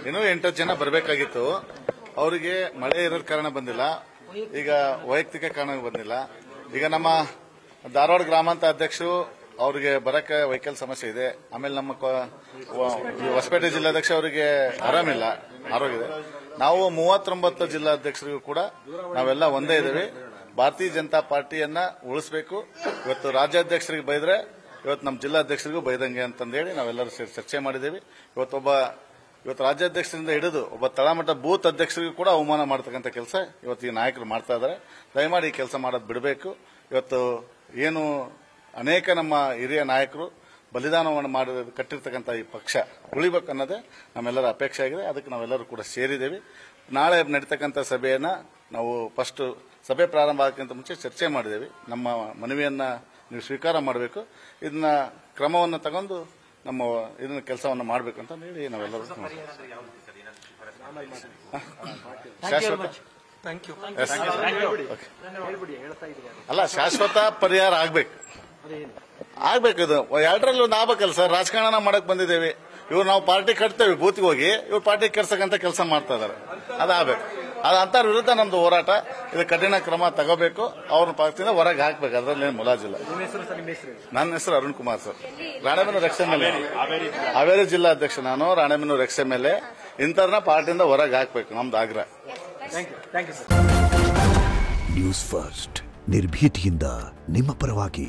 ಇನ್ನೂ 8 ಜನ ಬರಬೇಕಾಗಿತ್ತು. ಅವರಿಗೆ ಮಳೆ ಇರೋ ಕಾರಣ ಬಂದಿಲ್ಲ. ಈಗ ವೈಯಕ್ತಿಕ ಕಾರಣ ಬಂದಿಲ್ಲ. ಈಗ ನಮ್ಮ ಧಾರವಾಡ ಗ್ರಾಮಾಂತರ ಅಧ್ಯಕ್ಷರು ಅವರಿಗೆ ಬರಕ್ಕೆ ವೆಹಿಕಲ್ ಸಮಸ್ಯೆ ಇದೆ. ಆಮೇಲೆ ನಮ್ಮ ಹೊಸಪೇಟೆ ಜಿಲ್ಲಾಧ್ಯಕ್ಷ ಅವರಿಗೆ ಆರಾಮಿಲ್ಲ, ಆರೋಗ್ಯ. ನಾವು 39 ಜಿಲ್ಲಾಧ್ಯಕ್ಷರಿಗೂ ಕೂಡ ನಾವೆಲ್ಲ ಒಂದೇ ಇದ್ದೇವೆ. ಭಾರತೀಯ ಜನತಾ ಪಾರ್ಟಿಯನ್ನ ಉಳಿಸಬೇಕು. ಇವತ್ತು ರಾಜ್ಯಾಧ್ಯಕ್ಷರಿಗೆ ಬೈದ್ರೆ ಇವತ್ತು ನಮ್ಮ ಜಿಲ್ಲಾಧ್ಯಕ್ಷರಿಗೂ ಬೈದಂಗೆ ಅಂತಂದೇಳಿ ನಾವೆಲ್ಲರೂ ಸೇರಿ ಚರ್ಚೆ ಮಾಡಿದ್ದೇವೆ. ಇವತ್ತು ರಾಜ್ಯಾಧ್ಯಕ್ಷರಿಂದ ಹಿಡಿದು ಒಬ್ಬ ತಳಮಟ್ಟ ಬೂತ್ ಅಧ್ಯಕ್ಷರಿಗೂ ಕೂಡ ಅವಮಾನ ಮಾಡತಕ್ಕಂಥ ಕೆಲಸ ಇವತ್ತು ಈ ನಾಯಕರು ಮಾಡ್ತಾ ಇದ್ದಾರೆ. ದಯಮಾಡಿ ಈ ಕೆಲಸ ಮಾಡೋದು ಬಿಡಬೇಕು. ಇವತ್ತು ಏನು ಅನೇಕ ನಮ್ಮ ಹಿರಿಯ ನಾಯಕರು ಬಲಿದಾನವನ್ನು ಮಾಡಿ ಕಟ್ಟಿರ್ತಕ್ಕಂಥ ಈ ಪಕ್ಷ ಉಳಿಬೇಕು ಅನ್ನೋದೇ ನಮ್ಮೆಲ್ಲರ ಅಪೇಕ್ಷೆ ಆಗಿದೆ. ಅದಕ್ಕೆ ನಾವೆಲ್ಲರೂ ಕೂಡ ಸೇರಿದ್ದೇವೆ. ನಾಳೆ ನಡೀತಕ್ಕಂಥ ಸಭೆಯನ್ನ ನಾವು ಫಸ್ಟ್ ಸಭೆ ಪ್ರಾರಂಭ ಆಗಕ್ಕಿಂತ ಮುಂಚೆ ಚರ್ಚೆ ಮಾಡಿದ್ದೇವೆ. ನಮ್ಮ ಮನವಿಯನ್ನ ನೀವು ಸ್ವೀಕಾರ ಮಾಡಬೇಕು. ಇದನ್ನ ಕ್ರಮವನ್ನು ತಗೊಂಡು ನಮ್ಮ ಇದನ್ನ ಕೆಲಸವನ್ನು ಮಾಡಬೇಕು ಅಂತ ಹೇಳಿ ನಾವೆಲ್ಲರೂ ಅಲ್ಲ, ಶಾಶ್ವತ ಪರಿಹಾರ ಆಗ್ಬೇಕು. ಇದು 2ರಲ್ಲೂ ಒಂದು ಆಗ್ಬೇಕಲ್ಲ ಸರ್. ರಾಜಕಾರಣ ಮಾಡಕ್ ಬಂದಿದ್ದೇವೆ. ಇವ್ರು ನಾವು ಪಾರ್ಟಿ ಕಟ್ತೇವೆ, ಬೂತ್ಗೆ ಹೋಗಿ ಇವ್ರು ಪಾರ್ಟಿ ಕೆಡ್ಸಕ್ಕಂತ ಕೆಲಸ ಮಾಡ್ತಾ ಇದಾರೆ. ಅದಾಗಬೇಕು. ಅಂತರ ವಿರುದ್ಧ ನಮ್ದು ಹೋರಾಟ. ಇದು ಕಠಿಣ ಕ್ರಮ ತಗೋಬೇಕು. ಅವ್ರನ್ನ ಪಾರ್ಟಿಯಿಂದ ಹೊರಗೆ ಹಾಕ್ಬೇಕು. ಅದರಲ್ಲಿ ಮುಲಾಜಿಲ್ಲ. ನನ್ನ ಹೆಸರು ಅರುಣ್ ಕುಮಾರ್ ಸರ್, ರಾಣೆಬೆನ್ನೂರು ಎಕ್ಸ್ಎಂಎಲ್ಎ, ಹಾವೇರಿ ಜಿಲ್ಲಾಧ್ಯಕ್ಷ ನಾನು. ರಾಣೆಬೆನ್ನೂರು ಎಕ್ಸ್ಎಂಎಲ್ಎ. ಇಂಥವ್ರನ್ನ ಪಾರ್ಟಿಯಿಂದ ಹೊರಗೆ ಹಾಕ್ಬೇಕು ನಮ್ದು ಆಗ್ರಹ. ನ್ಯೂಸ್ ಫಸ್ಟ್, ನಿರ್ಭೀತಿಯಿಂದ ನಿಮ್ಮ ಪರವಾಗಿ.